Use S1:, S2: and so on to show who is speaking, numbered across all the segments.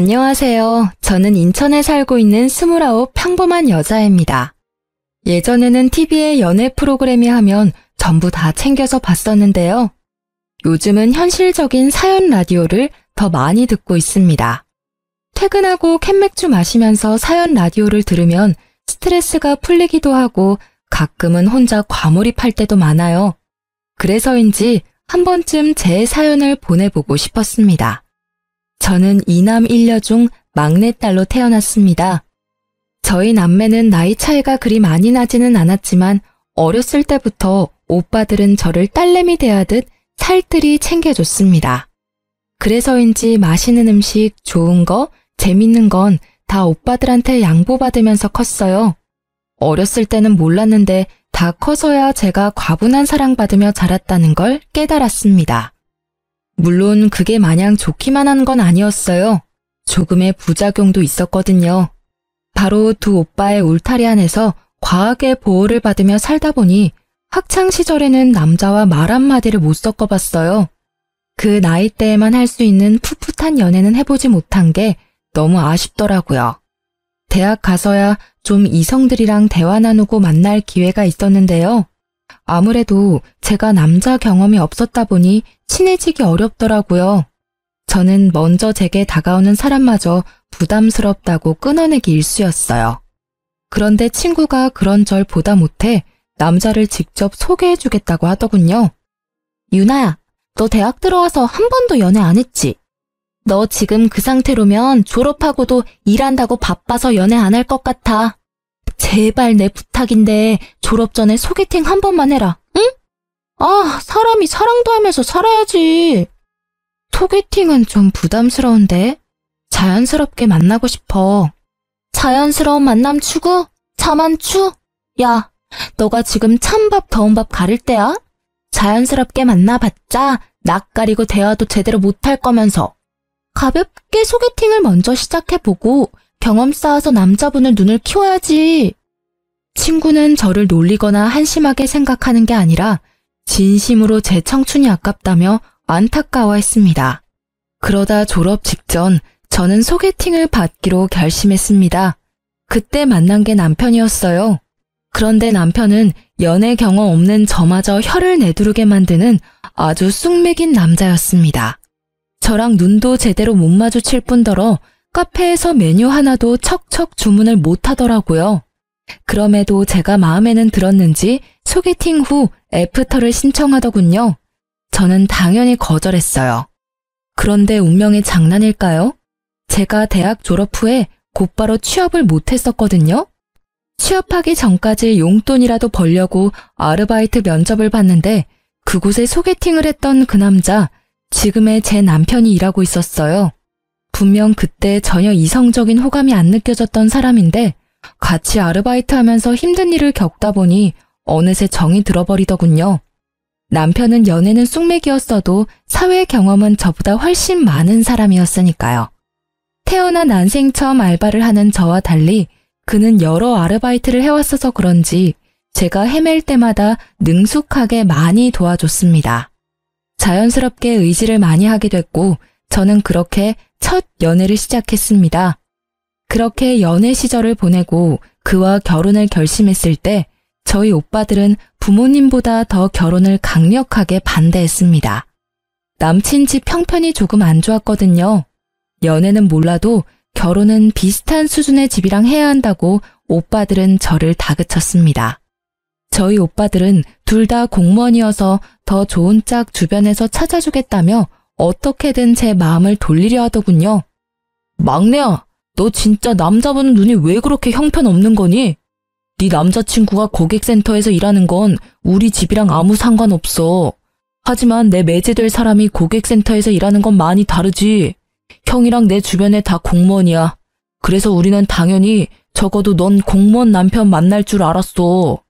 S1: 안녕하세요. 저는 인천에 살고 있는 29 평범한 여자입니다. 예전에는 TV에 연애 프로그램이 하면 전부 다 챙겨서 봤었는데요. 요즘은 현실적인 사연 라디오를 더 많이 듣고 있습니다. 퇴근하고 캔맥주 마시면서 사연 라디오를 들으면 스트레스가 풀리기도 하고 가끔은 혼자 과몰입할 때도 많아요. 그래서인지 한 번쯤 제 사연을 보내보고 싶었습니다. 저는 2남 1녀 중 막내딸로 태어났습니다. 저희 남매는 나이 차이가 그리 많이 나지는 않았지만 어렸을 때부터 오빠들은 저를 딸내미 대하듯 살뜰히 챙겨줬습니다. 그래서인지 맛있는 음식, 좋은 거, 재밌는 건 다 오빠들한테 양보받으면서 컸어요. 어렸을 때는 몰랐는데 다 커서야 제가 과분한 사랑받으며 자랐다는 걸 깨달았습니다. 물론 그게 마냥 좋기만 한 건 아니었어요. 조금의 부작용도 있었거든요. 바로 두 오빠의 울타리 안에서 과하게 보호를 받으며 살다 보니 학창 시절에는 남자와 말 한마디를 못 섞어봤어요. 그 나이 때에만 할 수 있는 풋풋한 연애는 해보지 못한 게 너무 아쉽더라고요. 대학 가서야 좀 이성들이랑 대화 나누고 만날 기회가 있었는데요. 아무래도 제가 남자 경험이 없었다 보니 친해지기 어렵더라고요. 저는 먼저 제게 다가오는 사람마저 부담스럽다고 끊어내기 일쑤였어요. 그런데 친구가 그런 절 보다 못해 남자를 직접 소개해주겠다고 하더군요. 유나야, 너 대학 들어와서 한 번도 연애 안 했지? 너 지금 그 상태로면 졸업하고도 일한다고 바빠서 연애 안 할 것 같아. 제발 내 부탁인데 졸업 전에 소개팅 한 번만 해라, 응? 아, 사람이 사랑도 하면서 살아야지. 소개팅은 좀 부담스러운데 자연스럽게 만나고 싶어. 자연스러운 만남 추구? 자만추? 야, 너가 지금 찬밥 더운 밥 가릴 때야? 자연스럽게 만나봤자 낯가리고 대화도 제대로 못할 거면서. 가볍게 소개팅을 먼저 시작해보고 경험 쌓아서 남자분을 눈을 키워야지. 친구는 저를 놀리거나 한심하게 생각하는 게 아니라 진심으로 제 청춘이 아깝다며 안타까워했습니다. 그러다 졸업 직전 저는 소개팅을 받기로 결심했습니다. 그때 만난 게 남편이었어요. 그런데 남편은 연애 경험 없는 저마저 혀를 내두르게 만드는 아주 쑥맥인 남자였습니다. 저랑 눈도 제대로 못 마주칠 뿐더러 카페에서 메뉴 하나도 척척 주문을 못 하더라고요. 그럼에도 제가 마음에는 들었는지 소개팅 후 애프터를 신청하더군요. 저는 당연히 거절했어요. 그런데 운명의 장난일까요? 제가 대학 졸업 후에 곧바로 취업을 못했었거든요. 취업하기 전까지 용돈이라도 벌려고 아르바이트 면접을 봤는데 그곳에 소개팅을 했던 그 남자, 지금의 제 남편이 일하고 있었어요. 분명 그때 전혀 이성적인 호감이 안 느껴졌던 사람인데 같이 아르바이트하면서 힘든 일을 겪다 보니 어느새 정이 들어버리더군요. 남편은 연애는 쑥맥이었어도 사회 경험은 저보다 훨씬 많은 사람이었으니까요. 태어나 난생 처음 알바를 하는 저와 달리 그는 여러 아르바이트를 해왔어서 그런지 제가 헤맬 때마다 능숙하게 많이 도와줬습니다. 자연스럽게 의지를 많이 하게 됐고 저는 그렇게 첫 연애를 시작했습니다. 그렇게 연애 시절을 보내고 그와 결혼을 결심했을 때 저희 오빠들은 부모님보다 더 결혼을 강력하게 반대했습니다. 남친 집 형편이 조금 안 좋았거든요. 연애는 몰라도 결혼은 비슷한 수준의 집이랑 해야 한다고 오빠들은 저를 다그쳤습니다. 저희 오빠들은 둘 다 공무원이어서 더 좋은 짝 주변에서 찾아주겠다며 어떻게든 제 마음을 돌리려 하더군요. 막내야, 너 진짜 남자분 눈이 왜 그렇게 형편없는 거니? 네 남자친구가 고객센터에서 일하는 건 우리 집이랑 아무 상관없어. 하지만 내 매제될 사람이 고객센터에서 일하는 건 많이 다르지. 형이랑 내 주변에 다 공무원이야. 그래서 우리는 당연히 적어도 넌 공무원 남편 만날 줄 알았어.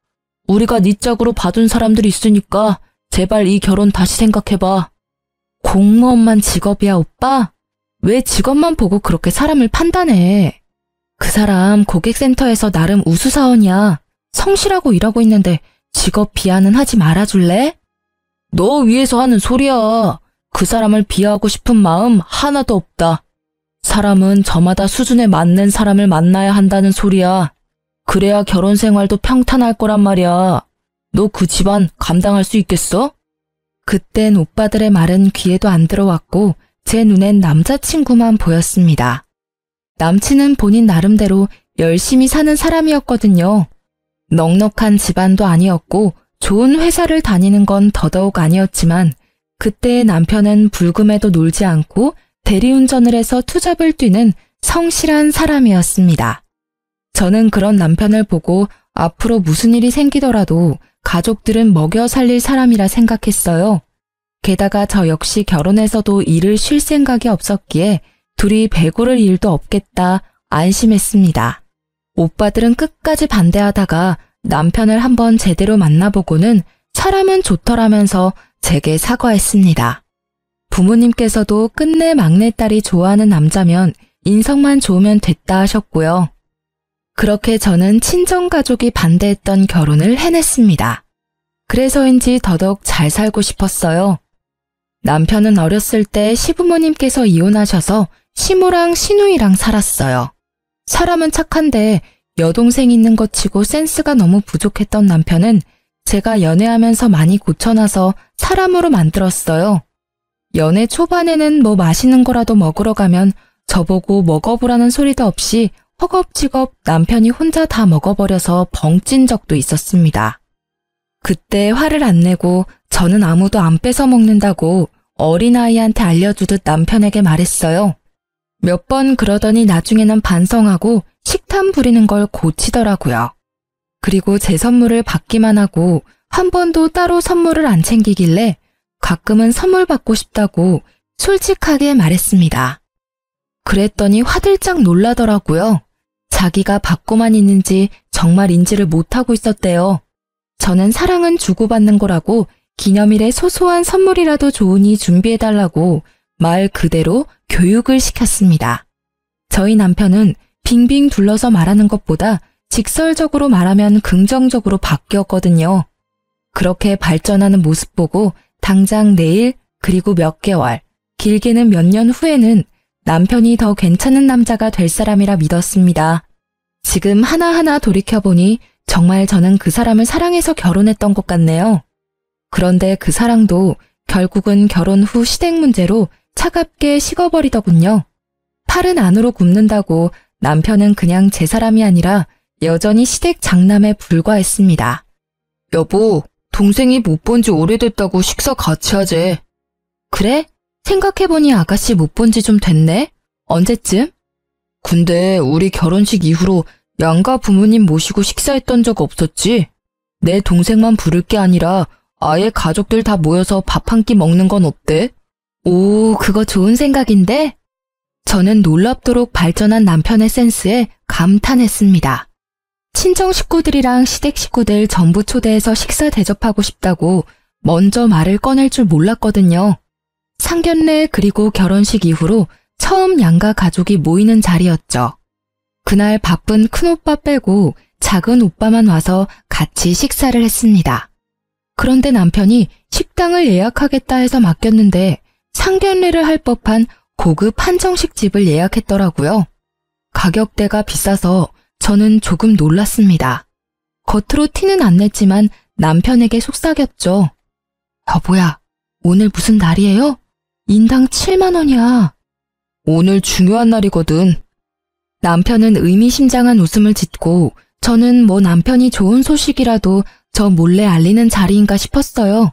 S1: 우리가 네 짝으로 봐준 사람들이 있으니까 제발 이 결혼 다시 생각해봐. 공무원만 직업이야, 오빠? 왜 직업만 보고 그렇게 사람을 판단해? 그 사람 고객센터에서 나름 우수사원이야. 성실하고 일하고 있는데 직업 비하는 하지 말아줄래? 너 위해서 하는 소리야. 그 사람을 비하하고 싶은 마음 하나도 없다. 사람은 저마다 수준에 맞는 사람을 만나야 한다는 소리야. 그래야 결혼 생활도 평탄할 거란 말이야. 너 그 집안 감당할 수 있겠어? 그땐 오빠들의 말은 귀에도 안 들어왔고 제 눈엔 남자친구만 보였습니다. 남친은 본인 나름대로 열심히 사는 사람이었거든요. 넉넉한 집안도 아니었고 좋은 회사를 다니는 건 더더욱 아니었지만 그때의 남편은 불금에도 놀지 않고 대리운전을 해서 투잡을 뛰는 성실한 사람이었습니다. 저는 그런 남편을 보고 앞으로 무슨 일이 생기더라도 가족들은 먹여 살릴 사람이라 생각했어요. 게다가 저 역시 결혼해서도 일을 쉴 생각이 없었기에 둘이 배고를 일도 없겠다 안심했습니다. 오빠들은 끝까지 반대하다가 남편을 한번 제대로 만나보고는 사람은 좋더라면서 제게 사과했습니다. 부모님께서도 끝내 막내딸이 좋아하는 남자면 인성만 좋으면 됐다 하셨고요. 그렇게 저는 친정가족이 반대했던 결혼을 해냈습니다. 그래서인지 더더욱 잘 살고 싶었어요. 남편은 어렸을 때 시부모님께서 이혼하셔서 시모랑 시누이랑 살았어요. 사람은 착한데 여동생 있는 것 치고 센스가 너무 부족했던 남편은 제가 연애하면서 많이 고쳐놔서 사람으로 만들었어요. 연애 초반에는 뭐 맛있는 거라도 먹으러 가면 저보고 먹어보라는 소리도 없이 허겁지겁 남편이 혼자 다 먹어버려서 벙찐 적도 있었습니다. 그때 화를 안 내고 저는 아무도 안 뺏어 먹는다고 어린아이한테 알려주듯 남편에게 말했어요. 몇 번 그러더니 나중에는 반성하고 식탐 부리는 걸 고치더라고요. 그리고 제 선물을 받기만 하고 한 번도 따로 선물을 안 챙기길래 가끔은 선물 받고 싶다고 솔직하게 말했습니다. 그랬더니 화들짝 놀라더라고요. 자기가 받고만 있는지 정말 인지를 못하고 있었대요. 저는 사랑은 주고받는 거라고 기념일에 소소한 선물이라도 좋으니 준비해달라고 말 그대로 교육을 시켰습니다. 저희 남편은 빙빙 둘러서 말하는 것보다 직설적으로 말하면 긍정적으로 바뀌었거든요. 그렇게 발전하는 모습 보고 당장 내일 그리고 몇 개월, 길게는 몇 년 후에는 남편이 더 괜찮은 남자가 될 사람이라 믿었습니다. 지금 하나하나 돌이켜보니 정말 저는 그 사람을 사랑해서 결혼했던 것 같네요. 그런데 그 사랑도 결국은 결혼 후 시댁 문제로 차갑게 식어버리더군요. 팔은 안으로 굽는다고 남편은 그냥 제 사람이 아니라 여전히 시댁 장남에 불과했습니다. 여보, 동생이 못 본 지 오래됐다고 식사 같이 하재. 그래? 생각해보니 아가씨 못 본 지 좀 됐네? 언제쯤? 근데 우리 결혼식 이후로 양가 부모님 모시고 식사했던 적 없었지? 내 동생만 부를 게 아니라 아예 가족들 다 모여서 밥 한 끼 먹는 건 어때? 오, 그거 좋은 생각인데? 저는 놀랍도록 발전한 남편의 센스에 감탄했습니다. 친정 식구들이랑 시댁 식구들 전부 초대해서 식사 대접하고 싶다고 먼저 말을 꺼낼 줄 몰랐거든요. 상견례 그리고 결혼식 이후로 처음 양가 가족이 모이는 자리였죠. 그날 바쁜 큰오빠 빼고 작은 오빠만 와서 같이 식사를 했습니다. 그런데 남편이 식당을 예약하겠다 해서 맡겼는데 상견례를 할 법한 고급 한정식 집을 예약했더라고요. 가격대가 비싸서 저는 조금 놀랐습니다. 겉으로 티는 안 냈지만 남편에게 속삭였죠. 여보야, 오늘 무슨 날이에요? 인당 7만 원이야. 오늘 중요한 날이거든. 남편은 의미심장한 웃음을 짓고 저는 뭐 남편이 좋은 소식이라도 저 몰래 알리는 자리인가 싶었어요.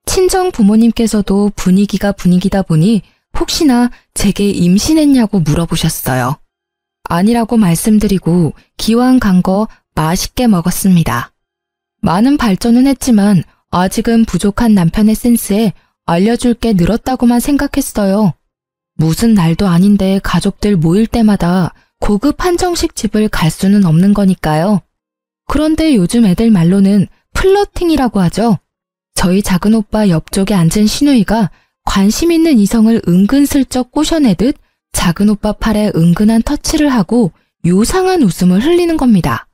S1: 친정 부모님께서도 분위기가 분위기다 보니 혹시나 제게 임신했냐고 물어보셨어요. 아니라고 말씀드리고 기왕 간 거 맛있게 먹었습니다. 많은 발전은 했지만 아직은 부족한 남편의 센스에 알려줄 게 늘었다고만 생각했어요. 무슨 날도 아닌데 가족들 모일 때마다 고급 한정식 집을 갈 수는 없는 거니까요. 그런데 요즘 애들 말로는 플러팅이라고 하죠. 저희 작은 오빠 옆쪽에 앉은 시누이가 관심 있는 이성을 은근슬쩍 꼬셔내듯 작은 오빠 팔에 은근한 터치를 하고 요상한 웃음을 흘리는 겁니다.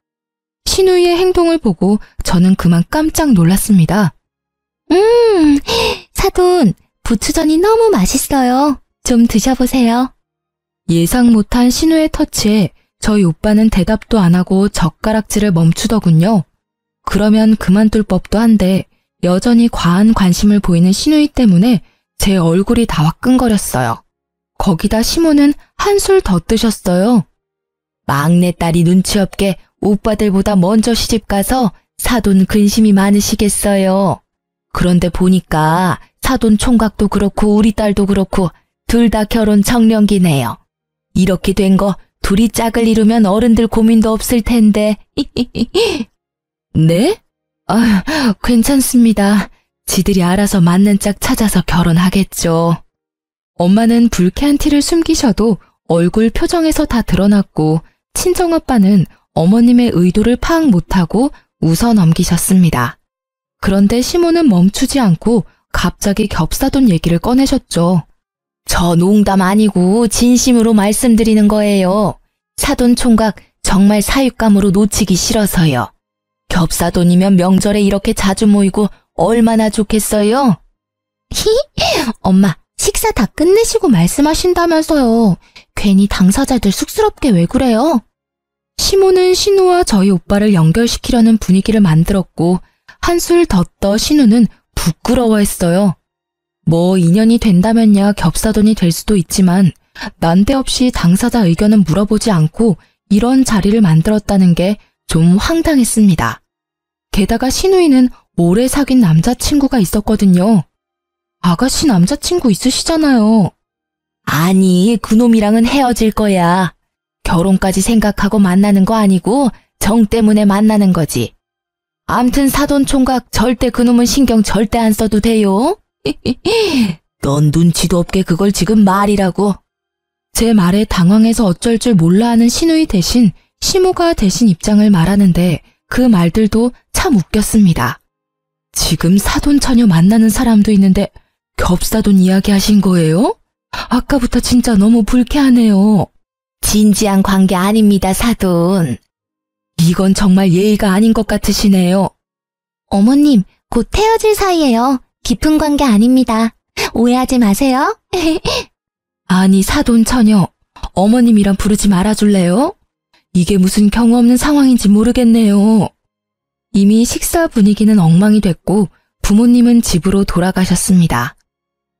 S1: 시누이의 행동을 보고 저는 그만 깜짝 놀랐습니다. 사돈, 부추전이 너무 맛있어요. 좀 드셔보세요. 예상 못한 신우의 터치에 저희 오빠는 대답도 안 하고 젓가락질을 멈추더군요. 그러면 그만둘 법도 한데 여전히 과한 관심을 보이는 신우이 때문에 제 얼굴이 다 화끈거렸어요. 거기다 시모는 한술 더 뜨셨어요. 막내딸이 눈치 없게 오빠들보다 먼저 시집가서 사돈 근심이 많으시겠어요. 그런데 보니까 사돈 총각도 그렇고 우리 딸도 그렇고 둘 다 결혼 적령기네요. 이렇게 된 거 둘이 짝을 이루면 어른들 고민도 없을 텐데. 네? 괜찮습니다. 지들이 알아서 맞는 짝 찾아서 결혼하겠죠. 엄마는 불쾌한 티를 숨기셔도 얼굴 표정에서 다 드러났고 친정아빠는 어머님의 의도를 파악 못하고 웃어 넘기셨습니다. 그런데 시모는 멈추지 않고 갑자기 겹사돈 얘기를 꺼내셨죠. 저 농담 아니고 진심으로 말씀드리는 거예요. 사돈 총각 정말 사윗감으로 놓치기 싫어서요. 겹사돈이면 명절에 이렇게 자주 모이고 얼마나 좋겠어요? 엄마, 식사 다 끝내시고 말씀하신다면서요. 괜히 당사자들 쑥스럽게 왜 그래요? 시모는 신우와 저희 오빠를 연결시키려는 분위기를 만들었고 한술 더 떠 신우는 부끄러워했어요. 뭐 인연이 된다면야 겹사돈이 될 수도 있지만 난데없이 당사자 의견은 물어보지 않고 이런 자리를 만들었다는 게 좀 황당했습니다. 게다가 신우이는 오래 사귄 남자친구가 있었거든요. 아가씨 남자친구 있으시잖아요. 아니, 그놈이랑은 헤어질 거야. 결혼까지 생각하고 만나는 거 아니고 정 때문에 만나는 거지. 암튼 사돈 총각 절대 그놈은 신경 절대 안 써도 돼요. 넌 눈치도 없게 그걸 지금 말이라고. 제 말에 당황해서 어쩔 줄 몰라 하는 신우이 대신 시모가 대신 입장을 말하는데 그 말들도 참 웃겼습니다. 지금 사돈 처녀 만나는 사람도 있는데 겹사돈 이야기 하신 거예요? 아까부터 진짜 너무 불쾌하네요. 진지한 관계 아닙니다, 사돈. 이건 정말 예의가 아닌 것 같으시네요. 어머님, 곧 헤어질 사이예요. 깊은 관계 아닙니다. 오해하지 마세요. 아니, 사돈 처녀, 어머님이란 부르지 말아줄래요? 이게 무슨 경우 없는 상황인지 모르겠네요. 이미 식사 분위기는 엉망이 됐고 부모님은 집으로 돌아가셨습니다.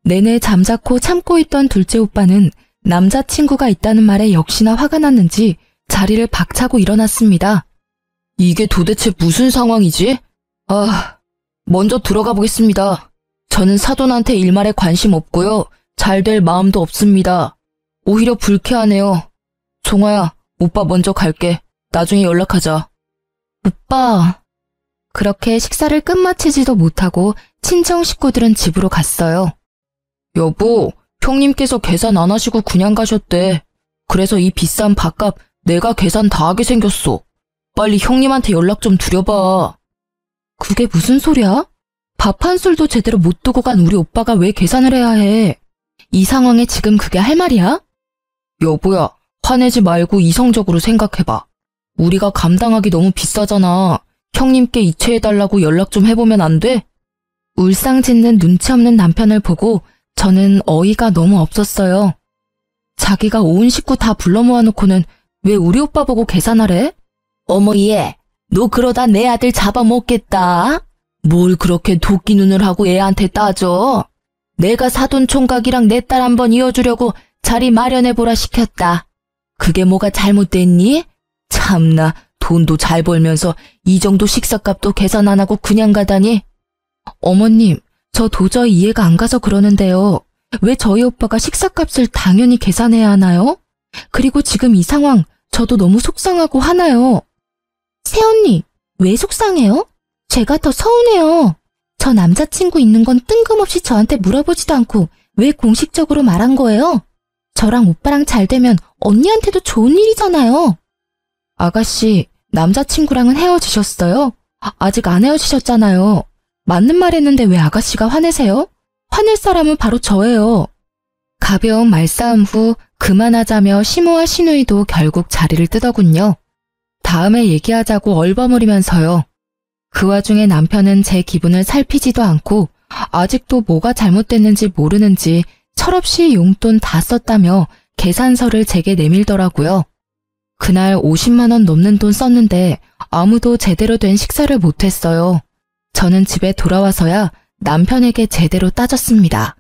S1: 내내 잠자코 참고 있던 둘째 오빠는 남자친구가 있다는 말에 역시나 화가 났는지 자리를 박차고 일어났습니다. 이게 도대체 무슨 상황이지? 먼저 들어가 보겠습니다. 저는 사돈한테 일말에 관심 없고요. 잘 될 마음도 없습니다. 오히려 불쾌하네요. 종아야, 오빠 먼저 갈게. 나중에 연락하자. 오빠. 그렇게 식사를 끝마치지도 못하고 친정 식구들은 집으로 갔어요. 여보, 형님께서 계산 안 하시고 그냥 가셨대. 그래서 이 비싼 밥값 내가 계산 다 하게 생겼어. 빨리 형님한테 연락 좀 드려봐. 그게 무슨 소리야? 밥 한 술도 제대로 못 두고 간 우리 오빠가 왜 계산을 해야 해? 이 상황에 지금 그게 할 말이야? 여보야, 화내지 말고 이성적으로 생각해봐. 우리가 감당하기 너무 비싸잖아. 형님께 이체해달라고 연락 좀 해보면 안 돼? 울상짓는 눈치 없는 남편을 보고 저는 어이가 너무 없었어요. 자기가 온 식구 다 불러 모아놓고는 왜 우리 오빠 보고 계산하래? 어머 얘, 너 그러다 내 아들 잡아먹겠다. 뭘 그렇게 도끼 눈을 하고 애한테 따져. 내가 사돈 총각이랑 내 딸 한번 이어주려고 자리 마련해보라 시켰다. 그게 뭐가 잘못됐니? 참나, 돈도 잘 벌면서 이 정도 식사값도 계산 안 하고 그냥 가다니. 어머님, 저 도저히 이해가 안 가서 그러는데요. 왜 저희 오빠가 식사값을 당연히 계산해야 하나요? 그리고 지금 이 상황 저도 너무 속상하고 화나요. 새언니, 왜 속상해요? 제가 더 서운해요. 저 남자친구 있는 건 뜬금없이 저한테 물어보지도 않고 왜 공식적으로 말한 거예요? 저랑 오빠랑 잘 되면 언니한테도 좋은 일이잖아요. 아가씨, 남자친구랑은 헤어지셨어요? 아직 안 헤어지셨잖아요. 맞는 말 했는데 왜 아가씨가 화내세요? 화낼 사람은 바로 저예요. 가벼운 말싸움 후 그만하자며 시모와 시누이도 결국 자리를 뜨더군요. 다음에 얘기하자고 얼버무리면서요. 그 와중에 남편은 제 기분을 살피지도 않고 아직도 뭐가 잘못됐는지 모르는지 철없이 용돈 다 썼다며 계산서를 제게 내밀더라고요. 그날 50만 원 넘는 돈 썼는데 아무도 제대로 된 식사를 못했어요. 저는 집에 돌아와서야 남편에게 제대로 따졌습니다.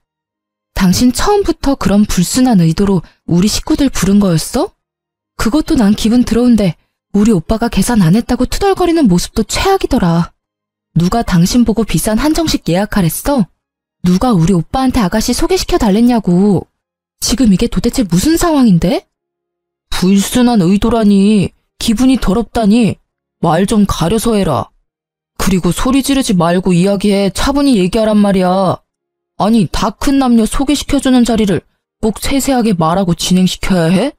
S1: 당신 처음부터 그런 불순한 의도로 우리 식구들 부른 거였어? 그것도 난 기분 더러운데 우리 오빠가 계산 안 했다고 투덜거리는 모습도 최악이더라. 누가 당신 보고 비싼 한정식 예약하랬어? 누가 우리 오빠한테 아가씨 소개시켜 달랬냐고. 지금 이게 도대체 무슨 상황인데? 불순한 의도라니, 기분이 더럽다니, 말 좀 가려서 해라. 그리고 소리 지르지 말고 이야기해. 차분히 얘기하란 말이야. 아니, 다 큰 남녀 소개시켜주는 자리를 꼭 세세하게 말하고 진행시켜야 해?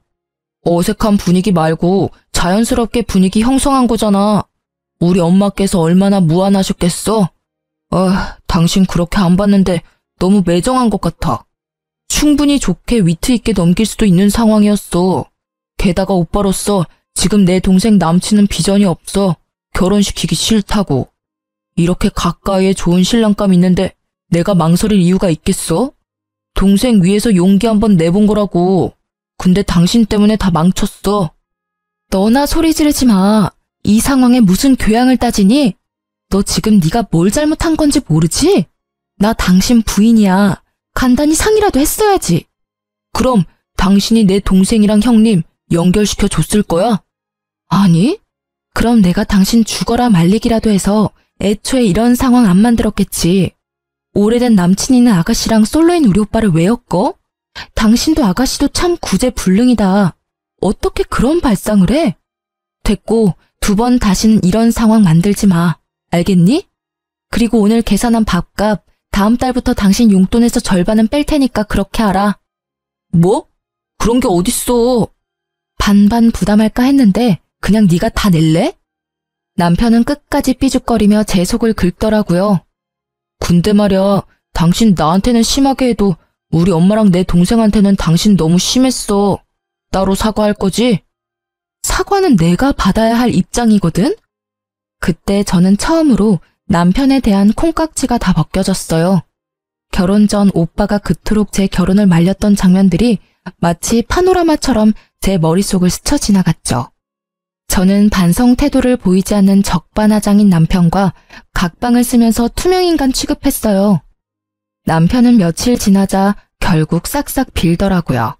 S1: 어색한 분위기 말고 자연스럽게 분위기 형성한 거잖아. 우리 엄마께서 얼마나 무안하셨겠어? 당신 그렇게 안 봤는데 너무 매정한 것 같아. 충분히 좋게 위트 있게 넘길 수도 있는 상황이었어. 게다가 오빠로서 지금 내 동생 남친은 비전이 없어. 결혼시키기 싫다고. 이렇게 가까이에 좋은 신랑감 있는데 내가 망설일 이유가 있겠어? 동생 위해서 용기 한번 내본 거라고. 근데 당신 때문에 다 망쳤어. 너나 소리 지르지 마. 이 상황에 무슨 교양을 따지니? 너 지금 네가 뭘 잘못한 건지 모르지? 나 당신 부인이야. 간단히 상의라도 했어야지. 그럼 당신이 내 동생이랑 형님 연결시켜 줬을 거야? 아니? 그럼 내가 당신 죽어라 말리기라도 해서 애초에 이런 상황 안 만들었겠지. 오래된 남친 있는 아가씨랑 솔로인 우리 오빠를 왜 엮어? 당신도 아가씨도 참 구제불능이다. 어떻게 그런 발상을 해? 됐고, 2번 다시는 이런 상황 만들지 마. 알겠니? 그리고 오늘 계산한 밥값 다음 달부터 당신 용돈에서 절반은 뺄 테니까 그렇게 알아. 뭐? 그런 게 어딨어. 반반 부담할까 했는데 그냥 네가 다 낼래? 남편은 끝까지 삐죽거리며 제 속을 긁더라고요. 근데 말야, 당신 나한테는 심하게 해도 우리 엄마랑 내 동생한테는 당신 너무 심했어. 따로 사과할 거지? 사과는 내가 받아야 할 입장이거든? 그때 저는 처음으로 남편에 대한 콩깍지가 다 벗겨졌어요. 결혼 전 오빠가 그토록 제 결혼을 말렸던 장면들이 마치 파노라마처럼 제 머릿속을 스쳐 지나갔죠. 저는 반성 태도를 보이지 않는 적반하장인 남편과 각방을 쓰면서 투명인간 취급했어요. 남편은 며칠 지나자 결국 싹싹 빌더라고요.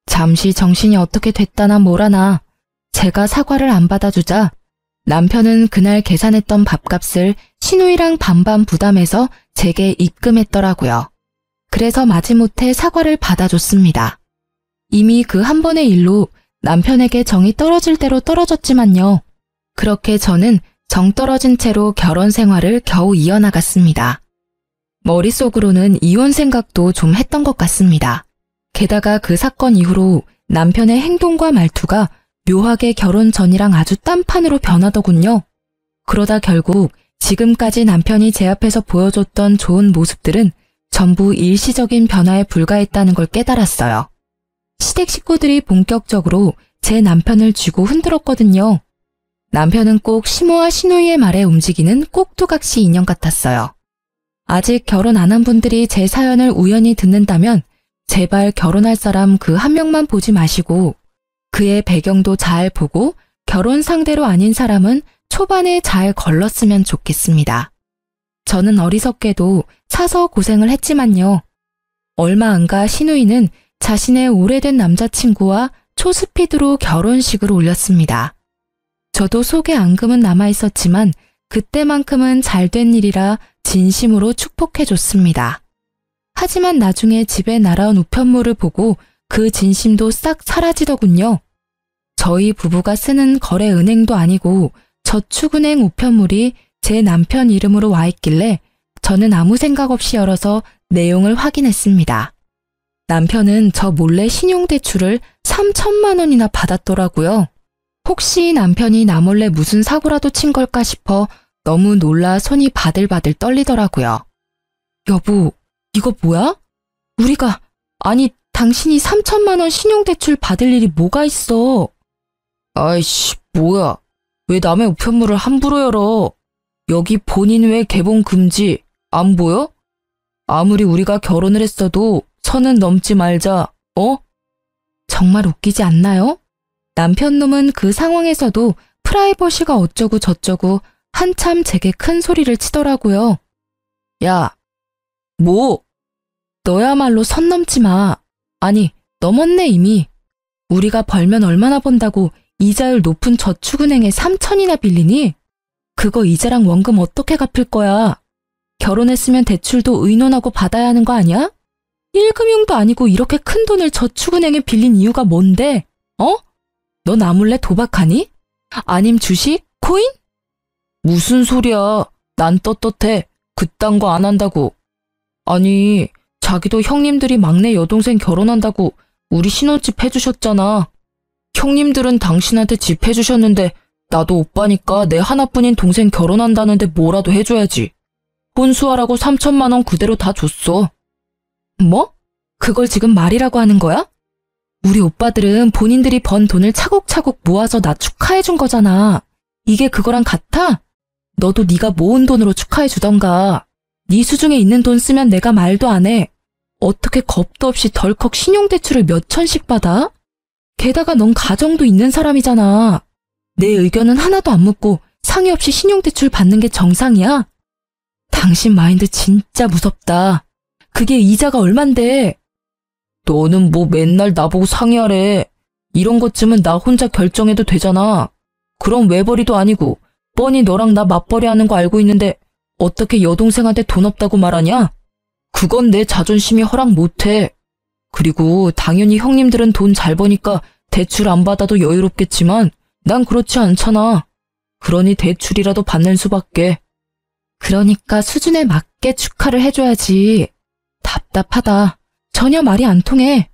S1: 잠시 정신이 어떻게 됐다나 뭐라나 제가 사과를 안 받아주자 남편은 그날 계산했던 밥값을 시누이랑 반반 부담해서 제게 입금했더라고요. 그래서 마지못해 사과를 받아줬습니다. 이미 그 한 번의 일로 남편에게 정이 떨어질 대로 떨어졌지만요. 그렇게 저는 정 떨어진 채로 결혼 생활을 겨우 이어나갔습니다. 머릿속으로는 이혼 생각도 좀 했던 것 같습니다. 게다가 그 사건 이후로 남편의 행동과 말투가 묘하게 결혼 전이랑 아주 딴판으로 변하더군요. 그러다 결국 지금까지 남편이 제 앞에서 보여줬던 좋은 모습들은 전부 일시적인 변화에 불과했다는 걸 깨달았어요. 시댁 식구들이 본격적으로 제 남편을 쥐고 흔들었거든요. 남편은 꼭 시모와 시누이의 말에 움직이는 꼭두각시 인형 같았어요. 아직 결혼 안 한 분들이 제 사연을 우연히 듣는다면 제발 결혼할 사람 그 한 명만 보지 마시고 그의 배경도 잘 보고 결혼 상대로 아닌 사람은 초반에 잘 걸렀으면 좋겠습니다. 저는 어리석게도 사서 고생을 했지만요. 얼마 안 가 시누이는 자신의 오래된 남자친구와 초스피드로 결혼식을 올렸습니다. 저도 속에 앙금은 남아있었지만 그때만큼은 잘된 일이라 진심으로 축복해줬습니다. 하지만 나중에 집에 날아온 우편물을 보고 그 진심도 싹 사라지더군요. 저희 부부가 쓰는 거래 은행도 아니고 저축은행 우편물이 제 남편 이름으로 와 있길래 저는 아무 생각 없이 열어서 내용을 확인했습니다. 남편은 저 몰래 신용대출을 3천만 원이나 받았더라고요. 혹시 남편이 나 몰래 무슨 사고라도 친 걸까 싶어 너무 놀라 손이 바들바들 떨리더라고요. 여보, 이거 뭐야? 아니 당신이 3천만 원 신용대출 받을 일이 뭐가 있어? 아이씨, 뭐야. 왜 남의 우편물을 함부로 열어? 여기 본인 외 개봉 금지. 안 보여? 아무리 우리가 결혼을 했어도 선은 넘지 말자, 어? 정말 웃기지 않나요? 남편 놈은 그 상황에서도 프라이버시가 어쩌고 저쩌고 한참 제게 큰 소리를 치더라고요. 야, 뭐? 너야말로 선 넘지 마. 아니, 넘었네 이미. 우리가 벌면 얼마나 번다고 이자율 높은 저축은행에 3천이나 빌리니? 그거 이자랑 원금 어떻게 갚을 거야? 결혼했으면 대출도 의논하고 받아야 하는 거 아니야? 1금융도 아니고 이렇게 큰 돈을 저축은행에 빌린 이유가 뭔데? 어? 너 나 몰래 도박하니? 아님 주식? 코인? 무슨 소리야. 난 떳떳해. 그딴 거 안 한다고. 아니, 자기도 형님들이 막내 여동생 결혼한다고 우리 신혼집 해주셨잖아. 형님들은 당신한테 집 해주셨는데 나도 오빠니까 내 하나뿐인 동생 결혼한다는데 뭐라도 해줘야지. 혼수하라고 3천만 원 그대로 다 줬어. 뭐? 그걸 지금 말이라고 하는 거야? 우리 오빠들은 본인들이 번 돈을 차곡차곡 모아서 나 축하해준 거잖아. 이게 그거랑 같아? 너도 네가 모은 돈으로 축하해주던가. 네 수중에 있는 돈 쓰면 내가 말도 안 해. 어떻게 겁도 없이 덜컥 신용대출을 몇 천씩 받아? 게다가 넌 가정도 있는 사람이잖아. 내 의견은 하나도 안 묻고 상의 없이 신용대출 받는 게 정상이야? 당신 마인드 진짜 무섭다. 그게 이자가 얼만데? 너는 뭐 맨날 나보고 상의하래. 이런 것쯤은 나 혼자 결정해도 되잖아. 그럼 외벌이도 아니고 뻔히 너랑 나 맞벌이 하는 거 알고 있는데 어떻게 여동생한테 돈 없다고 말하냐? 그건 내 자존심이 허락 못해. 그리고 당연히 형님들은 돈 잘 버니까 대출 안 받아도 여유롭겠지만 난 그렇지 않잖아. 그러니 대출이라도 받는 수밖에. 그러니까 수준에 맞게 축하를 해줘야지. 답답하다. 전혀 말이 안 통해.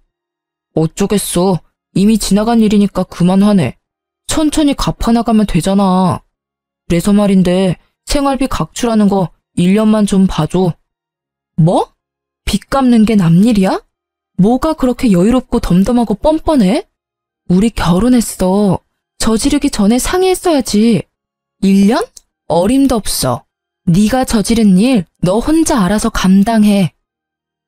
S1: 어쩌겠어. 이미 지나간 일이니까 그만 화내. 천천히 갚아나가면 되잖아. 그래서 말인데 생활비 각출하는 거 1년만 좀 봐줘. 뭐? 빚 갚는 게 남일이야? 뭐가 그렇게 여유롭고 덤덤하고 뻔뻔해? 우리 결혼했어. 저지르기 전에 상의했어야지. 1년? 어림도 없어. 네가 저지른 일 너 혼자 알아서 감당해.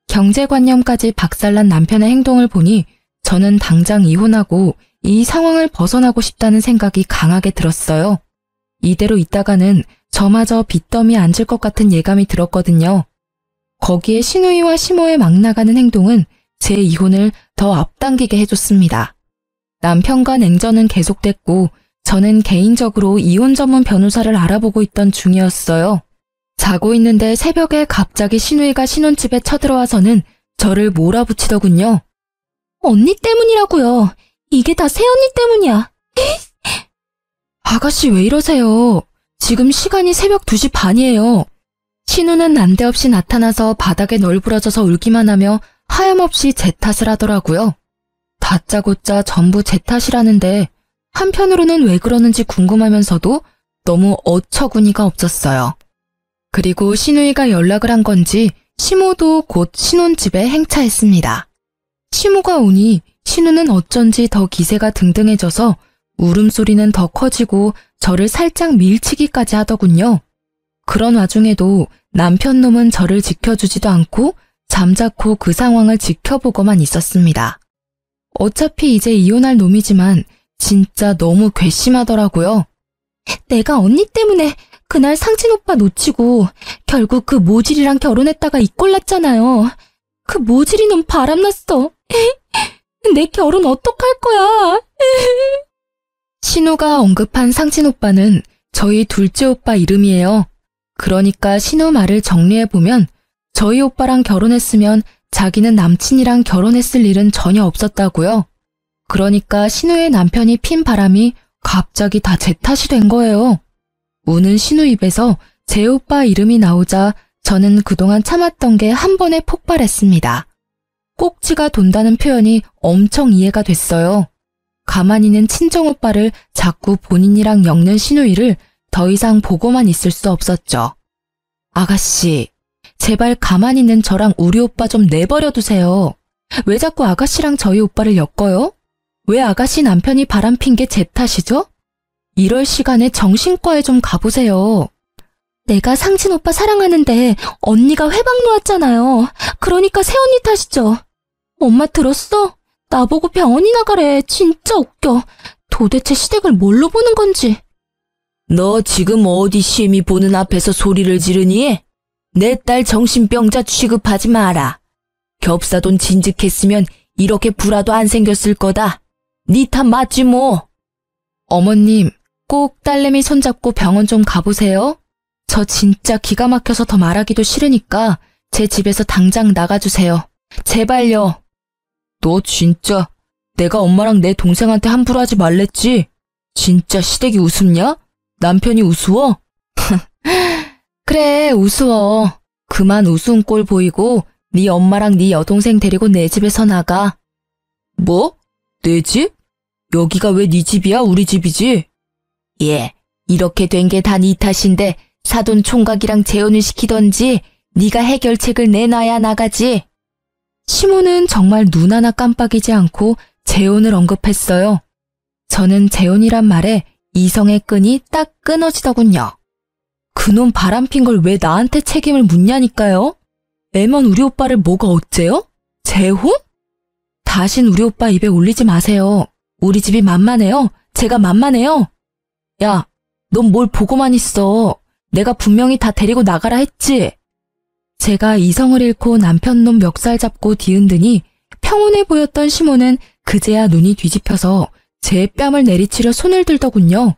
S1: 경제관념까지 박살난 남편의 행동을 보니 저는 당장 이혼하고 이 상황을 벗어나고 싶다는 생각이 강하게 들었어요. 이대로 있다가는 저마저 빚더미에 앉을 것 같은 예감이 들었거든요. 거기에 시누이와 시모의 막 나가는 행동은 제 이혼을 더 앞당기게 해줬습니다. 남편과 냉전은 계속됐고 저는 개인적으로 이혼 전문 변호사를 알아보고 있던 중이었어요. 자고 있는데 새벽에 갑자기 시누이가 신혼집에 쳐들어와서는 저를 몰아붙이더군요. 언니 때문이라고요. 이게 다 새언니 때문이야. 아가씨 왜 이러세요? 지금 시간이 새벽 2시 반이에요. 신우는 난데없이 나타나서 바닥에 널브러져서 울기만 하며 하염없이 제 탓을 하더라고요. 다짜고짜 전부 제 탓이라는데 한편으로는 왜 그러는지 궁금하면서도 너무 어처구니가 없었어요. 그리고 시누이가 연락을 한 건지 시모도 곧 신혼집에 행차했습니다. 시모가 오니 신우는 어쩐지 더 기세가 등등해져서 울음소리는 더 커지고 저를 살짝 밀치기까지 하더군요. 그런 와중에도 남편 놈은 저를 지켜주지도 않고 잠자코 그 상황을 지켜보고만 있었습니다. 어차피 이제 이혼할 놈이지만 진짜 너무 괘씸하더라고요. 내가 언니 때문에 그날 상진 오빠 놓치고 결국 그 모질이랑 결혼했다가 이 꼴 났잖아요. 그 모질이 놈 바람났어. 내 결혼 어떡할 거야. 신우가 언급한 상진 오빠는 저희 둘째 오빠 이름이에요. 그러니까 신우 말을 정리해보면 저희 오빠랑 결혼했으면 자기는 남친이랑 결혼했을 일은 전혀 없었다고요. 그러니까 신우의 남편이 핀 바람이 갑자기 다 제 탓이 된 거예요. 우는 신우 입에서 제 오빠 이름이 나오자 저는 그동안 참았던 게 한 번에 폭발했습니다. 꼭지가 돈다는 표현이 엄청 이해가 됐어요. 가만히는 친정오빠를 자꾸 본인이랑 엮는 신우이를 더 이상 보고만 있을 수 없었죠. 아가씨, 제발 가만히 있는 저랑 우리 오빠 좀 내버려 두세요. 왜 자꾸 아가씨랑 저희 오빠를 엮어요? 왜 아가씨 남편이 바람핀 게 제 탓이죠? 이럴 시간에 정신과에 좀 가보세요. 내가 상진 오빠 사랑하는데 언니가 회방 놓았잖아요. 그러니까 새언니 탓이죠. 엄마 들었어?
S2: 나보고 병원이나 가래. 진짜 웃겨. 도대체 시댁을 뭘로 보는 건지.
S3: 너 지금 어디 시엠이 보는 앞에서 소리를 지르니? 내 딸 정신병자 취급하지 마라. 겹사돈 진즉했으면 이렇게 불화도 안 생겼을 거다. 니 탓 맞지 뭐.
S1: 어머님, 꼭 딸내미 손잡고 병원 좀 가보세요. 저 진짜 기가 막혀서 더 말하기도 싫으니까 제 집에서 당장 나가주세요. 제발요.
S3: 너 진짜 내가 엄마랑 내 동생한테 함부로 하지 말랬지? 진짜 시댁이 우습냐? 남편이 우스워?
S1: 그래, 우스워. 그만 우스운 꼴 보이고 네 엄마랑 네 여동생 데리고 내 집에서 나가.
S3: 뭐? 내 집? 여기가 왜 네 집이야? 우리 집이지?
S1: 예, 이렇게 된 게 다 네 탓인데 사돈 총각이랑 재혼을 시키던지 네가 해결책을 내놔야 나가지. 시모는 정말 눈 하나 깜빡이지 않고 재혼을 언급했어요. 저는 재혼이란 말에 이성의 끈이 딱 끊어지더군요. 그놈 바람핀 걸 왜 나한테 책임을 묻냐니까요. 애먼 우리 오빠를 뭐가 어째요? 재혼? 다신 우리 오빠 입에 올리지 마세요. 우리 집이 만만해요. 제가 만만해요. 야, 넌 뭘 보고만 있어. 내가 분명히 다 데리고 나가라 했지. 제가 이성을 잃고 남편 놈 멱살 잡고 뒤흔드니 평온해 보였던 시모는 그제야 눈이 뒤집혀서 제 뺨을 내리치려 손을 들더군요.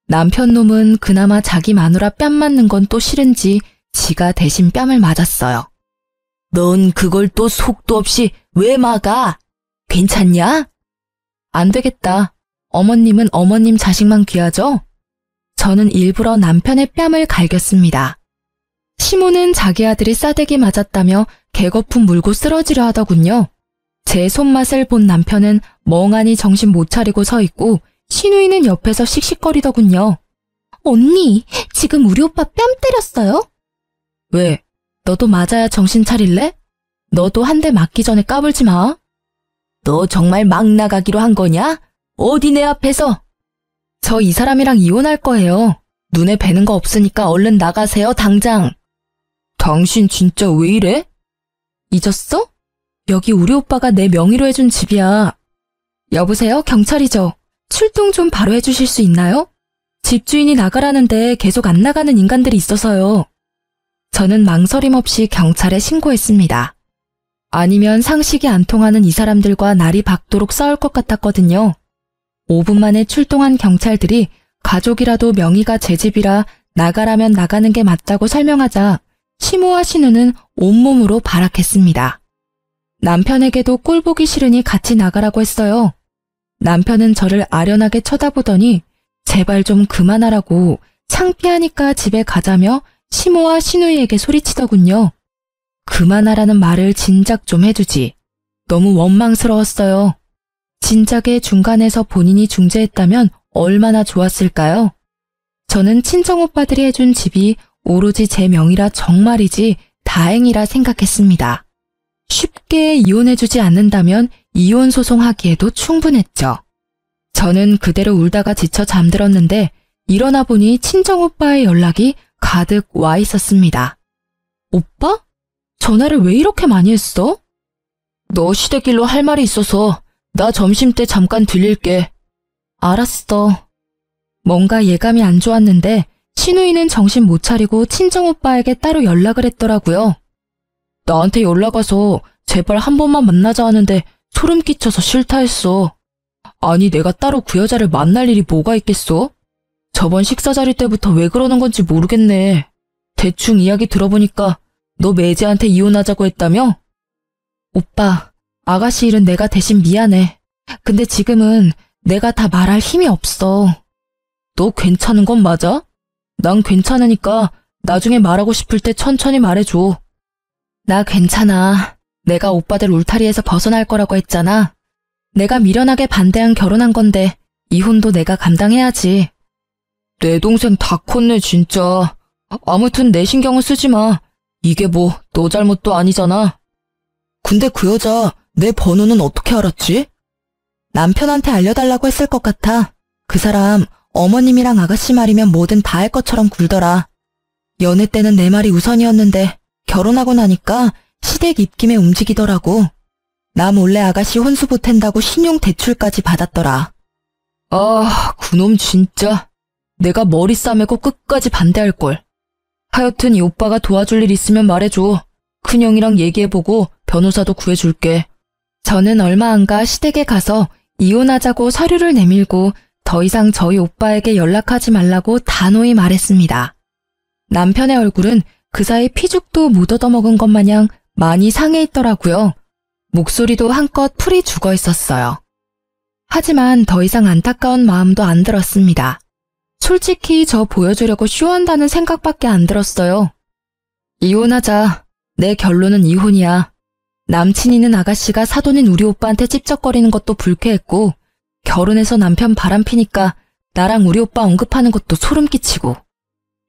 S1: 남편 놈은 그나마 자기 마누라 뺨 맞는 건 또 싫은지 지가 대신 뺨을 맞았어요.
S3: 넌 그걸 또 속도 없이 왜 막아? 괜찮냐?
S1: 안 되겠다. 어머님은 어머님 자식만 귀하죠? 저는 일부러 남편의 뺨을 갈겼습니다. 시모는 자기 아들이 싸대기 맞았다며 개거품 물고 쓰러지려 하더군요. 제 손맛을 본 남편은 멍하니 정신 못 차리고 서 있고 시누이는 옆에서 씩씩거리더군요.
S2: 언니, 지금 우리 오빠 뺨 때렸어요?
S1: 왜? 너도 맞아야 정신 차릴래? 너도 한 대 맞기 전에 까불지 마.
S3: 너 정말 막 나가기로 한 거냐? 어디 내 앞에서?
S1: 저 이 사람이랑 이혼할 거예요. 눈에 뵈는 거 없으니까 얼른 나가세요, 당장.
S3: 당신 진짜 왜 이래?
S1: 잊었어? 여기 우리 오빠가 내 명의로 해준 집이야. 여보세요? 경찰이죠? 출동 좀 바로 해주실 수 있나요? 집주인이 나가라는데 계속 안 나가는 인간들이 있어서요. 저는 망설임 없이 경찰에 신고했습니다. 아니면 상식이 안 통하는 이 사람들과 날이 밝도록 싸울 것 같았거든요. 5분 만에 출동한 경찰들이 가족이라도 명의가 제 집이라 나가라면 나가는 게 맞다고 설명하자 시모와 신우는 온몸으로 발악했습니다. 남편에게도 꼴보기 싫으니 같이 나가라고 했어요. 남편은 저를 아련하게 쳐다보더니 제발 좀 그만하라고 창피하니까 집에 가자며 시모와 신우이에게 소리치더군요. 그만하라는 말을 진작 좀 해주지. 너무 원망스러웠어요. 진작에 중간에서 본인이 중재했다면 얼마나 좋았을까요? 저는 친정오빠들이 해준 집이 오로지 제 명의라 정말이지 다행이라 생각했습니다. 쉽게 이혼해주지 않는다면 이혼 소송하기에도 충분했죠. 저는 그대로 울다가 지쳐 잠들었는데 일어나 보니 친정오빠의 연락이 가득 와 있었습니다. 오빠? 전화를 왜 이렇게 많이 했어?
S3: 너 시댁일로 할 말이 있어서 나 점심때 잠깐 들릴게.
S1: 알았어. 뭔가 예감이 안 좋았는데 신우이는 정신 못 차리고 친정오빠에게 따로 연락을 했더라고요.
S3: 나한테 연락 와서 제발 한 번만 만나자 하는데 소름 끼쳐서 싫다 했어. 아니 내가 따로 그 여자를 만날 일이 뭐가 있겠어? 저번 식사 자리 때부터 왜 그러는 건지 모르겠네. 대충 이야기 들어보니까 너 매제한테 이혼하자고 했다며?
S1: 오빠, 아가씨 일은 내가 대신 미안해. 근데 지금은 내가 다 말할 힘이 없어.
S3: 너 괜찮은 건 맞아? 난 괜찮으니까 나중에 말하고 싶을 때 천천히 말해줘.
S1: 나 괜찮아. 내가 오빠들 울타리에서 벗어날 거라고 했잖아. 내가 미련하게 반대한 결혼한 건데 이혼도 내가 감당해야지.
S3: 내 동생 다 컸네 진짜. 아무튼 내 신경은 쓰지 마. 이게 뭐 너 잘못도 아니잖아. 근데 그 여자 내 번호는 어떻게 알았지?
S1: 남편한테 알려달라고 했을 것 같아. 그 사람 어머님이랑 아가씨 말이면 뭐든 다 할 것처럼 굴더라. 연애 때는 내 말이 우선이었는데 결혼하고 나니까 시댁 입김에 움직이더라고. 나 몰래 아가씨 혼수 보탠다고 신용 대출까지 받았더라.
S3: 아, 그놈 진짜. 내가 머리 싸매고 끝까지 반대할걸. 하여튼 이 오빠가 도와줄 일 있으면 말해줘. 큰형이랑 얘기해보고 변호사도 구해줄게.
S1: 저는 얼마 안 가 시댁에 가서 이혼하자고 서류를 내밀고 더 이상 저희 오빠에게 연락하지 말라고 단호히 말했습니다. 남편의 얼굴은 그 사이 피죽도 못 얻어먹은 것 마냥 많이 상해 있더라고요. 목소리도 한껏 풀이 죽어 있었어요. 하지만 더 이상 안타까운 마음도 안 들었습니다. 솔직히 저 보여주려고 쇼한다는 생각밖에 안 들었어요. 이혼하자. 내 결론은 이혼이야. 남친 있는 아가씨가 사돈인 우리 오빠한테 찝쩍거리는 것도 불쾌했고 결혼해서 남편 바람피니까 나랑 우리 오빠 언급하는 것도 소름 끼치고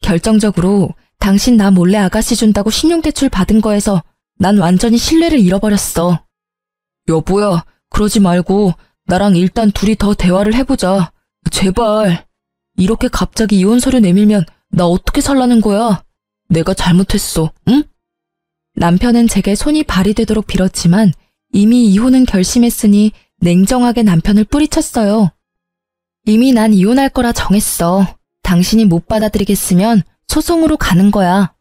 S1: 결정적으로 당신 나 몰래 아가씨 준다고 신용대출 받은 거에서 난 완전히 신뢰를 잃어버렸어.
S3: 여보야, 그러지 말고 나랑 일단 둘이 더 대화를 해보자. 제발. 이렇게 갑자기 이혼 서류 내밀면 나 어떻게 살라는 거야? 내가 잘못했어, 응?
S1: 남편은 제게 손이 발휘되도록 빌었지만 이미 이혼은 결심했으니 냉정하게 남편을 뿌리쳤어요. 이미 난 이혼할 거라 정했어. 당신이 못 받아들이겠으면 소송으로 가는 거야.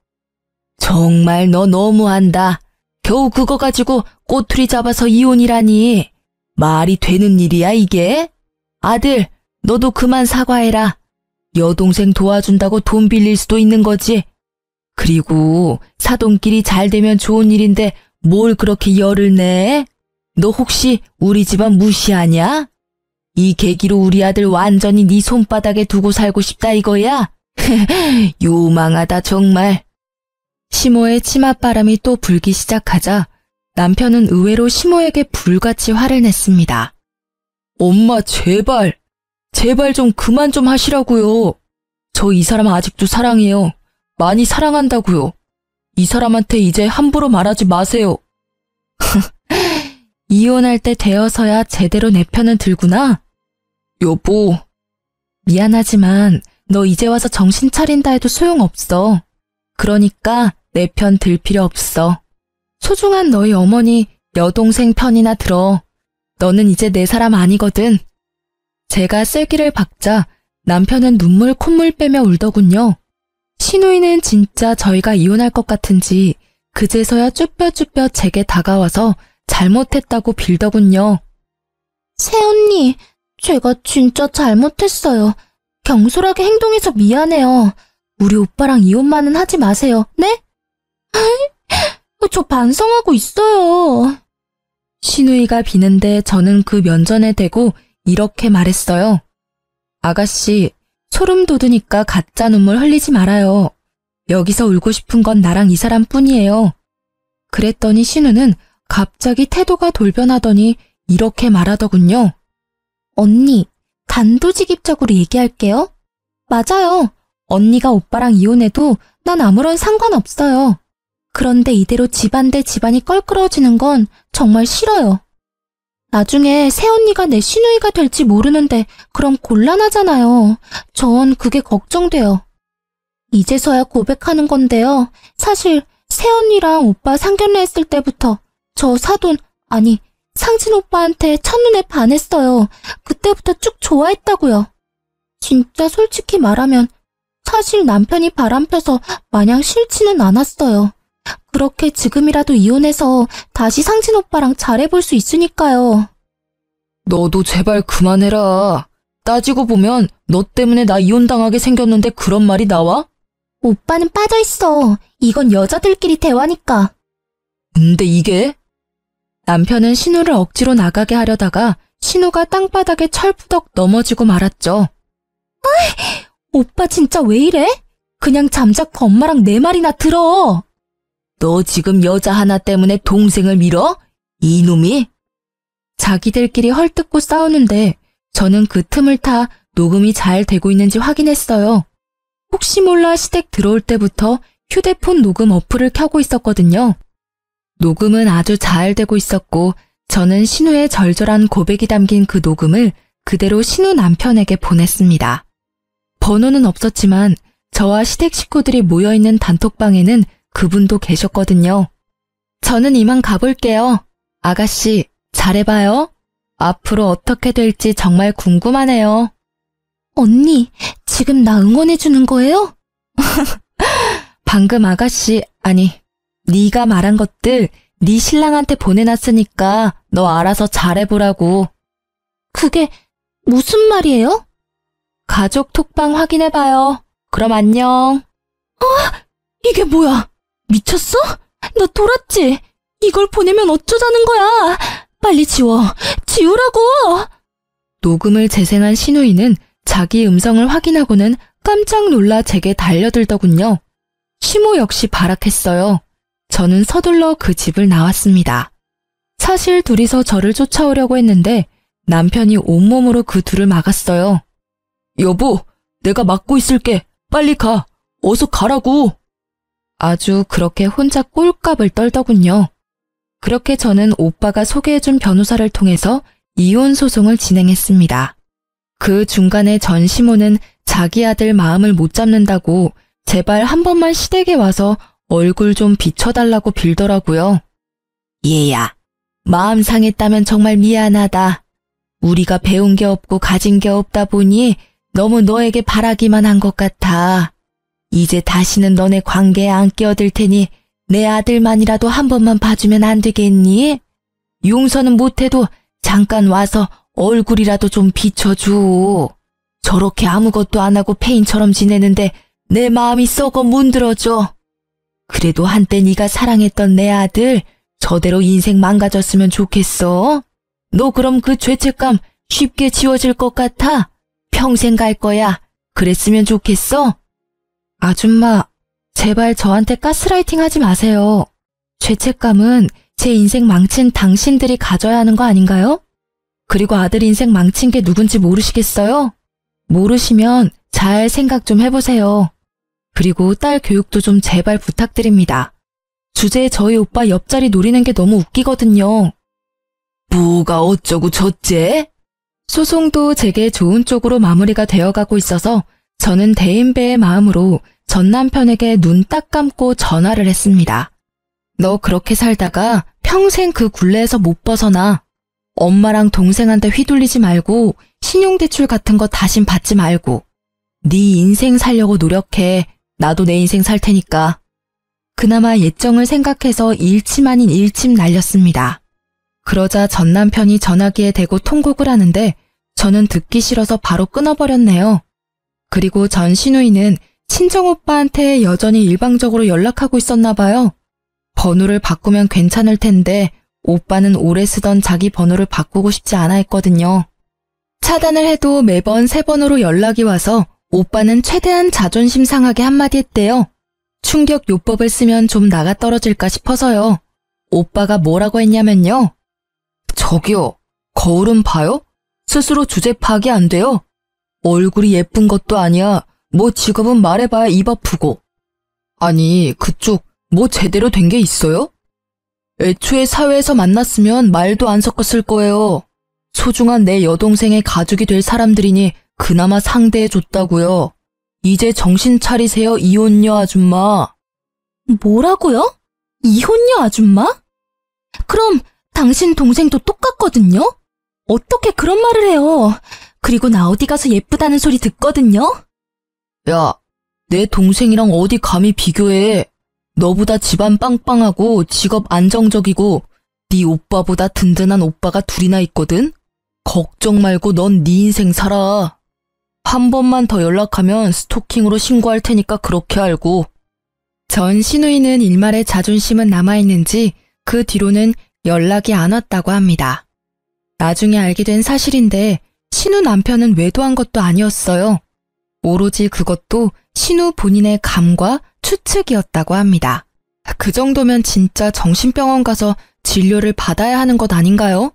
S3: 정말 너 너무한다. 겨우 그거 가지고 꼬투리 잡아서 이혼이라니. 말이 되는 일이야 이게? 아들, 너도 그만 사과해라. 여동생 도와준다고 돈 빌릴 수도 있는 거지. 그리고 사돈끼리 잘 되면 좋은 일인데 뭘 그렇게 열을 내? 너 혹시 우리 집안 무시하냐? 이 계기로 우리 아들 완전히 네 손바닥에 두고 살고 싶다 이거야? 요망하다 정말.
S1: 시모의 치맛바람이 또 불기 시작하자 남편은 의외로 시모에게 불같이 화를 냈습니다.
S3: 엄마 제발, 제발 좀 그만 좀 하시라고요. 저 이 사람 아직도 사랑해요. 많이 사랑한다고요. 이 사람한테 이제 함부로 말하지 마세요.
S1: 이혼할 때 되어서야 제대로 내 편은 들구나.
S3: 여보.
S1: 미안하지만 너 이제 와서 정신 차린다 해도 소용없어. 그러니까 내 편 들 필요 없어. 소중한 너희 어머니 여동생 편이나 들어. 너는 이제 내 사람 아니거든. 제가 쐐기를 박자 남편은 눈물 콧물 빼며 울더군요. 시누이는 진짜 저희가 이혼할 것 같은지 그제서야 쭈뼛쭈뼛 제게 다가와서 잘못했다고 빌더군요.
S2: 새언니, 제가 진짜 잘못했어요. 경솔하게 행동해서 미안해요. 우리 오빠랑 이혼만은 하지 마세요. 네? 저 반성하고 있어요.
S1: 시누이가 비는데 저는 그 면전에 대고 이렇게 말했어요. 아가씨, 소름 돋으니까 가짜 눈물 흘리지 말아요. 여기서 울고 싶은 건 나랑 이 사람뿐이에요. 그랬더니 신우는 갑자기 태도가 돌변하더니 이렇게 말하더군요.
S2: 언니, 단도직입적으로 얘기할게요. 맞아요. 언니가 오빠랑 이혼해도 난 아무런 상관없어요. 그런데 이대로 집안 대 집안이 껄끄러워지는 건 정말 싫어요. 나중에 새언니가 내 시누이가 될지 모르는데 그럼 곤란하잖아요. 전 그게 걱정돼요. 이제서야 고백하는 건데요. 사실 새언니랑 오빠 상견례 했을 때부터 저 사돈, 아니 상진 오빠한테 첫눈에 반했어요. 그때부터 쭉 좋아했다고요. 진짜 솔직히 말하면 사실 남편이 바람펴서 마냥 싫지는 않았어요. 그렇게 지금이라도 이혼해서 다시 상진 오빠랑 잘해볼 수 있으니까요.
S3: 너도 제발 그만해라. 따지고 보면 너 때문에 나 이혼당하게 생겼는데 그런 말이 나와?
S2: 오빠는 빠져있어. 이건 여자들끼리 대화니까.
S3: 근데 이게?
S1: 남편은 신우를 억지로 나가게 하려다가 신우가 땅바닥에 철푸덕 넘어지고 말았죠.
S2: 오빠 진짜 왜 이래? 그냥 잠자코 엄마랑 내 말이나 들어.
S3: 너 지금 여자 하나 때문에 동생을 밀어? 이놈이?
S1: 자기들끼리 헐뜯고 싸우는데 저는 그 틈을 타 녹음이 잘 되고 있는지 확인했어요. 혹시 몰라 시댁 들어올 때부터 휴대폰 녹음 어플을 켜고 있었거든요. 녹음은 아주 잘 되고 있었고 저는 신우의 절절한 고백이 담긴 그 녹음을 그대로 신우 남편에게 보냈습니다. 번호는 없었지만 저와 시댁 식구들이 모여있는 단톡방에는 그분도 계셨거든요. 저는 이만 가볼게요. 아가씨, 잘해봐요. 앞으로 어떻게 될지 정말 궁금하네요.
S2: 언니, 지금 나 응원해주는 거예요?
S1: 방금 아가씨, 아니, 네가 말한 것들 네 신랑한테 보내놨으니까 너 알아서 잘해보라고.
S2: 그게 무슨 말이에요?
S1: 가족 톡방 확인해봐요. 그럼 안녕.
S2: 이게 뭐야? 미쳤어? 너 돌았지? 이걸 보내면 어쩌자는 거야? 빨리 지워. 지우라고!
S1: 녹음을 재생한 신우이는 자기 음성을 확인하고는 깜짝 놀라 제게 달려들더군요. 시모 역시 발악했어요. 저는 서둘러 그 집을 나왔습니다. 사실 둘이서 저를 쫓아오려고 했는데 남편이 온몸으로 그 둘을 막았어요. 여보, 내가 막고 있을게. 빨리 가. 어서 가라고. 아주 그렇게 혼자 꼴값을 떨더군요. 그렇게 저는 오빠가 소개해준 변호사를 통해서 이혼 소송을 진행했습니다. 그 중간에 전시모는 자기 아들 마음을 못 잡는다고 제발 한 번만 시댁에 와서 얼굴 좀 비춰달라고 빌더라고요. 얘야, 마음 상했다면 정말 미안하다. 우리가 배운 게 없고 가진 게 없다 보니 너무 너에게 바라기만 한 것 같아. 이제 다시는 너네 관계에 안 끼어들 테니 내 아들만이라도 한 번만 봐주면 안 되겠니? 용서는 못해도 잠깐 와서 얼굴이라도 좀 비춰줘. 저렇게 아무것도 안 하고 페인처럼 지내는데 내 마음이 썩어 문드러져. 그래도 한때 네가 사랑했던 내 아들 저대로 인생 망가졌으면 좋겠어. 너 그럼 그 죄책감 쉽게 지워질 것 같아? 평생 갈 거야. 그랬으면 좋겠어? 아줌마, 제발 저한테 가스라이팅 하지 마세요. 죄책감은 제 인생 망친 당신들이 가져야 하는 거 아닌가요? 그리고 아들 인생 망친 게 누군지 모르시겠어요? 모르시면 잘 생각 좀 해보세요. 그리고 딸 교육도 좀 제발 부탁드립니다. 주제에 저희 오빠 옆자리 노리는 게 너무 웃기거든요. 뭐가 어쩌고 저째? 소송도 제게 좋은 쪽으로 마무리가 되어가고 있어서 저는 대인배의 마음으로 전 남편에게 눈 딱 감고 전화를 했습니다. 너 그렇게 살다가 평생 그 굴레에서 못 벗어나. 엄마랑 동생한테 휘둘리지 말고 신용대출 같은 거 다신 받지 말고. 네 인생 살려고 노력해. 나도 내 인생 살 테니까. 그나마 예정을 생각해서 일침 아닌 일침 날렸습니다. 그러자 전 남편이 전화기에 대고 통곡을 하는데 저는 듣기 싫어서 바로 끊어버렸네요. 그리고 전 시누이는 친정오빠한테 여전히 일방적으로 연락하고 있었나 봐요. 번호를 바꾸면 괜찮을 텐데 오빠는 오래 쓰던 자기 번호를 바꾸고 싶지 않아 했거든요. 차단을 해도 매번 새 번호로 연락이 와서 오빠는 최대한 자존심 상하게 한마디 했대요. 충격 요법을 쓰면 좀 나가 떨어질까 싶어서요. 오빠가 뭐라고 했냐면요. 저기요, 거울은 봐요? 스스로 주제 파악이 안 돼요. 얼굴이 예쁜 것도 아니야. 뭐 직업은 말해봐야 입 아프고. 아니, 그쪽 뭐 제대로 된 게 있어요? 애초에 사회에서 만났으면 말도 안 섞었을 거예요. 소중한 내 여동생의 가족이 될 사람들이니 그나마 상대해줬다고요. 이제 정신 차리세요, 이혼녀 아줌마.
S2: 뭐라고요? 이혼녀 아줌마? 그럼 당신 동생도 똑같거든요? 어떻게 그런 말을 해요? 그리고 나 어디 가서 예쁘다는 소리 듣거든요?
S1: 야, 내 동생이랑 어디 감히 비교해. 너보다 집안 빵빵하고 직업 안정적이고 네 오빠보다 든든한 오빠가 둘이나 있거든? 걱정 말고 넌 네 인생 살아. 한 번만 더 연락하면 스토킹으로 신고할 테니까 그렇게 알고. 전 시누이는 일말의 자존심은 남아있는지 그 뒤로는 연락이 안 왔다고 합니다. 나중에 알게 된 사실인데 신우 남편은 외도한 것도 아니었어요. 오로지 그것도 신우 본인의 감과 추측이었다고 합니다. 그 정도면 진짜 정신병원 가서 진료를 받아야 하는 것 아닌가요?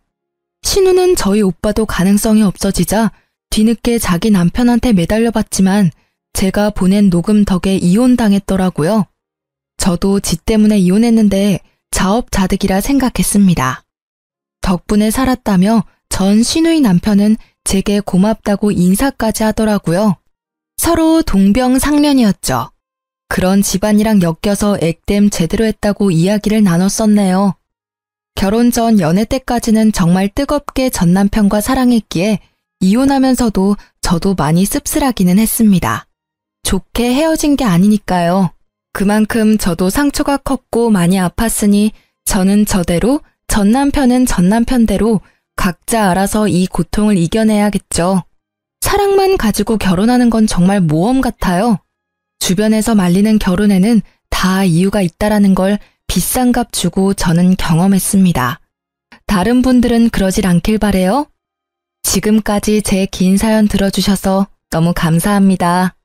S1: 신우는 저희 오빠도 가능성이 없어지자 뒤늦게 자기 남편한테 매달려봤지만 제가 보낸 녹음 덕에 이혼당했더라고요. 저도 지 때문에 이혼했는데 자업자득이라 생각했습니다. 덕분에 살았다며 전 시누이 남편은 제게 고맙다고 인사까지 하더라고요. 서로 동병상련이었죠. 그런 집안이랑 엮여서 액땜 제대로 했다고 이야기를 나눴었네요. 결혼 전 연애 때까지는 정말 뜨겁게 전 남편과 사랑했기에 이혼하면서도 저도 많이 씁쓸하기는 했습니다. 좋게 헤어진 게 아니니까요. 그만큼 저도 상처가 컸고 많이 아팠으니 저는 저대로, 전 남편은 전 남편대로 각자 알아서 이 고통을 이겨내야겠죠. 사랑만 가지고 결혼하는 건 정말 모험 같아요. 주변에서 말리는 결혼에는 다 이유가 있다라는 걸 비싼 값 주고 저는 경험했습니다. 다른 분들은 그러질 않길 바래요. 지금까지 제 긴 사연 들어주셔서 너무 감사합니다.